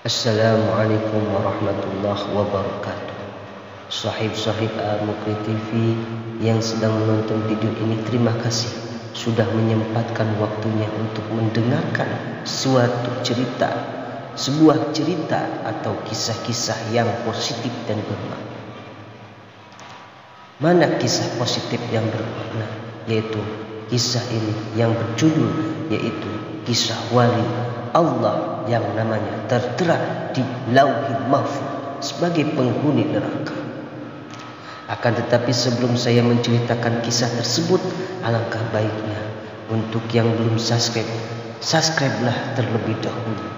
Assalamualaikum warahmatullahi wabarakatuh. Sahib-sahib Al-Mukri TV yang sedang menonton video ini, terima kasih sudah menyempatkan waktunya untuk mendengarkan suatu cerita, sebuah cerita atau kisah-kisah yang positif dan bermakna. Mana kisah positif yang bermakna? Yaitu kisah ini yang berjudul yaitu kisah wali Allah yang namanya tertera di Lauhil Mahfuz sebagai penghuni neraka. Akan tetapi sebelum saya menceritakan kisah tersebut, alangkah baiknya untuk yang belum subscribe-lah terlebih dahulu.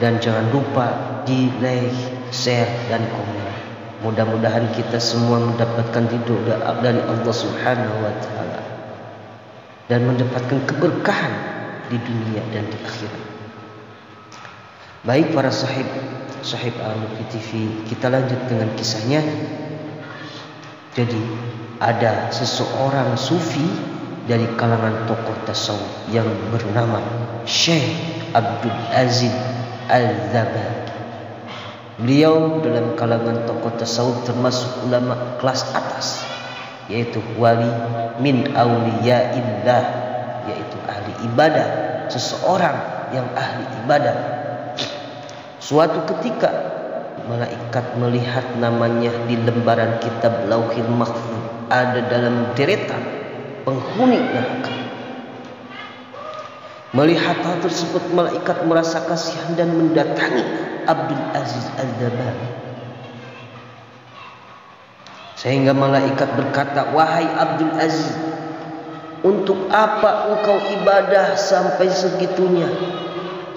Dan jangan lupa di like, share, dan komen. Mudah-mudahan kita semua mendapatkan ridho dari Allah Subhanahu wa Ta'ala dan mendapatkan keberkahan di dunia dan di akhirat. Baik para sahib Al-Mukri TV, kita lanjut dengan kisahnya. Jadi ada seseorang sufi dari kalangan tokoh tasawuf yang bernama Syekh Abdul Aziz Al-Zabaki. Beliau dalam kalangan tokoh tasawuf termasuk ulama kelas atas, yaitu wali min auliyaillah, yaitu ahli ibadah, seseorang yang ahli ibadah. Suatu ketika malaikat melihat namanya di lembaran kitab Lauhil Mahfuz ada dalam deretan penghuni neraka. Melihat hal tersebut, malaikat merasa kasihan dan mendatangi Abdul Aziz Al-Zabaki. Sehingga malaikat berkata, "Wahai Abdul Aziz, untuk apa engkau ibadah sampai segitunya?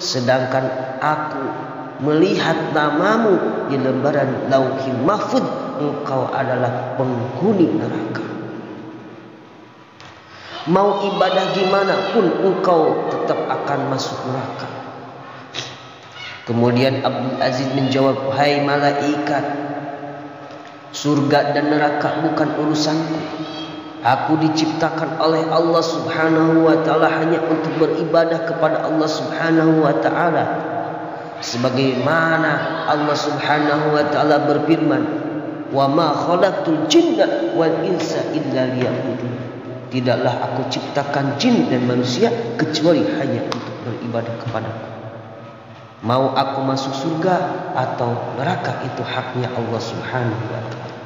Sedangkan aku melihat namamu di lembaran Lauhil Mahfuz, engkau adalah penghuni neraka. Mau ibadah gimana pun engkau tetap akan masuk neraka." Kemudian Abdul Aziz menjawab, "Hai malaikat, surga dan neraka bukan urusanku. Aku diciptakan oleh Allah Subhanahu wa Ta'ala hanya untuk beribadah kepada Allah Subhanahu wa Ta'ala. Sebagaimana Allah Subhanahu wa Ta'ala berfirman, "Wa ma khalaqtul jinna wal insa illa liya'budun." Tidaklah aku ciptakan jin dan manusia kecuali hanya untuk beribadah kepadaku. Mau aku masuk surga atau neraka itu haknya Allah Subhanahu wa Ta'ala."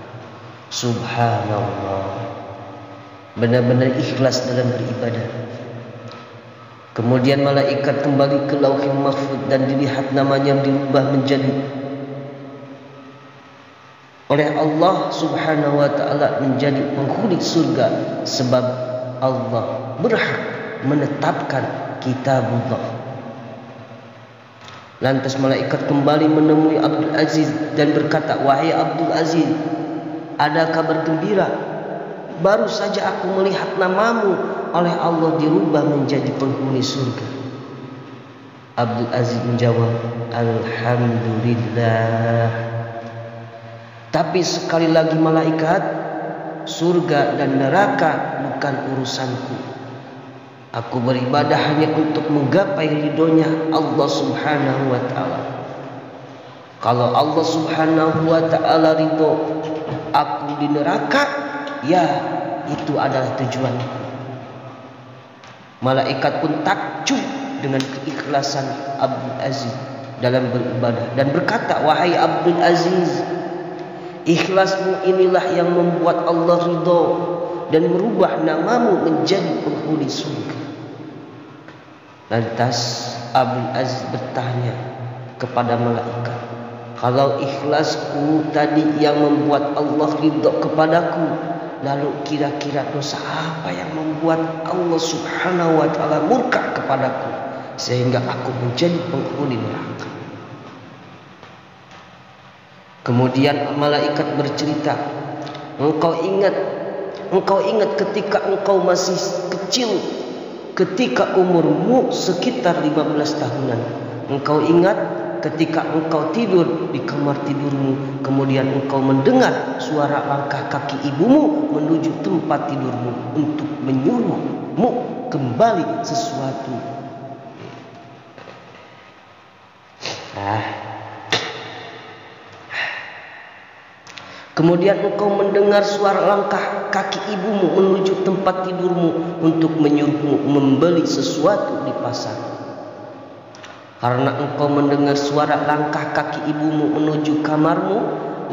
Subhanallah, benar-benar ikhlas dalam beribadah. Kemudian malaikat kembali ke Lauhil Mahfuz dan dilihat namanya diubah menjadi oleh Allah Subhanahu wa Ta'ala menjadi penghuni surga, sebab Allah berhak menetapkan kitabullah. Lantas malaikat kembali menemui Abdul Aziz dan berkata, "Wahai Abdul Aziz, ada kabar gembira. Baru saja aku melihat namamu oleh Allah dirubah menjadi penghuni surga." Abdul Aziz menjawab, "Alhamdulillah. Tapi sekali lagi malaikat, surga dan neraka bukan urusanku. Aku beribadah hanya untuk menggapai ridhonya Allah Subhanahu wa Ta'ala. Kalau Allah Subhanahu wa Ta'ala ridho aku di neraka, ya itu adalah tujuanku." Malaikat pun takjub dengan keikhlasan Abdul Aziz dalam beribadah dan berkata, "Wahai Abdul Aziz, ikhlasmu inilah yang membuat Allah ridho dan merubah namamu menjadi penghuni surga." Lantas Abdul Aziz bertanya kepada malaikat, "Kalau ikhlasku tadi yang membuat Allah ridho kepadaku, lalu kira-kira dosa apa yang membuat Allah Subhanahu wa Ta'ala murka kepadaku sehingga aku menjadi penghuni neraka?" Kemudian malaikat bercerita, Engkau ingat ketika engkau masih kecil, ketika umurmu sekitar 15 tahunan. Engkau ingat ketika engkau tidur di kamar tidurmu, kemudian engkau mendengar suara langkah kaki ibumu menuju tempat tidurmu untuk menyuruhmu kembali sesuatu Kemudian engkau mendengar suara langkah kaki ibumu menuju tempat tidurmu untuk menyuruhmu membeli sesuatu di pasar. Karena engkau mendengar suara langkah kaki ibumu menuju kamarmu,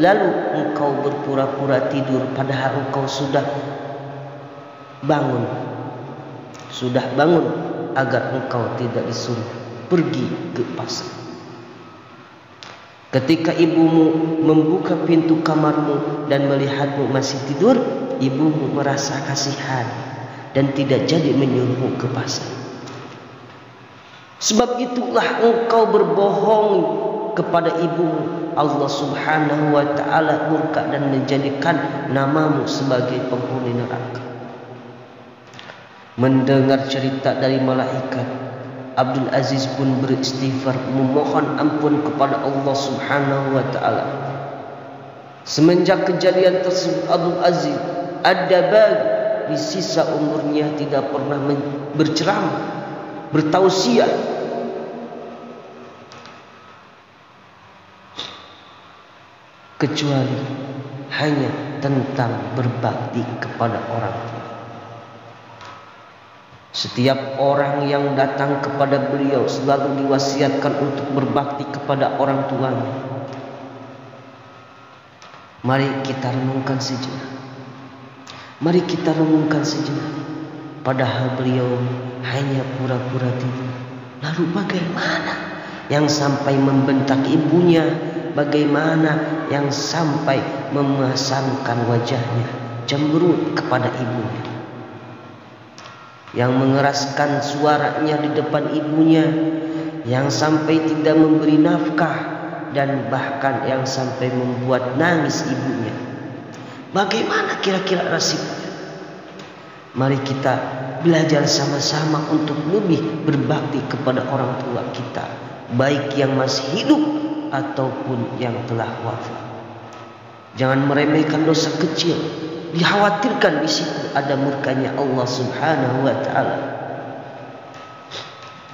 lalu engkau berpura-pura tidur padahal engkau sudah bangun agar engkau tidak disuruh pergi ke pasar. Ketika ibumu membuka pintu kamarmu dan melihatmu masih tidur, ibumu merasa kasihan dan tidak jadi menyuruhmu ke pasar. Sebab itulah engkau berbohong kepada ibumu. Allah Subhanahu wa ta'ala murka dan menjadikan namamu sebagai penghuni neraka. Mendengar cerita dari malaikat, Abdul Aziz pun beristighfar memohon ampun kepada Allah Subhanahu wa ta'ala. Semenjak kejadian tersebut, Abdul Aziz Ad-Dabbagh di sisa umurnya tidak pernah berceramah, bertausiah, kecuali hanya tentang berbakti kepada orang tua. Setiap orang yang datang kepada beliau selalu diwasiatkan untuk berbakti kepada orang tuanya. Mari kita renungkan sejenak. Padahal beliau hanya pura-pura tidur. Lalu bagaimana yang sampai membentak ibunya? Bagaimana yang sampai memasangkan wajahnya cemberut kepada ibunya? Yang mengeraskan suaranya di depan ibunya, yang sampai tidak memberi nafkah, dan bahkan yang sampai membuat nangis ibunya. Bagaimana kira-kira nasibnya? Mari kita belajar sama-sama untuk lebih berbakti kepada orang tua kita, baik yang masih hidup ataupun yang telah wafat. Jangan meremehkan dosa kecil. Dikhawatirkan di situ ada murkanya Allah Subhanahu wa ta'ala.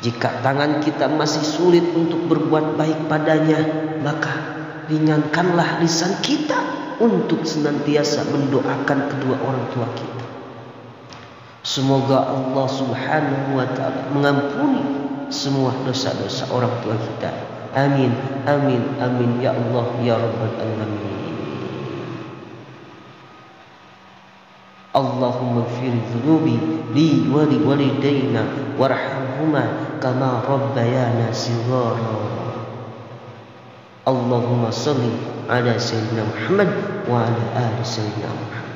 Jika tangan kita masih sulit untuk berbuat baik padanya, maka ringankanlah lisan kita untuk senantiasa mendoakan kedua orang tua kita. Semoga Allah Subhanahu wa ta'ala mengampuni semua dosa-dosa orang tua kita. Amin, amin, amin ya Allah ya Rabbal alamin. Allahumma ighfir dhunubi li wa li walidayna warhamhuma kama rabbayana shighara. Allahumma shalli ala sayyidina Muhammad wa ala ali sayyidina Muhammad.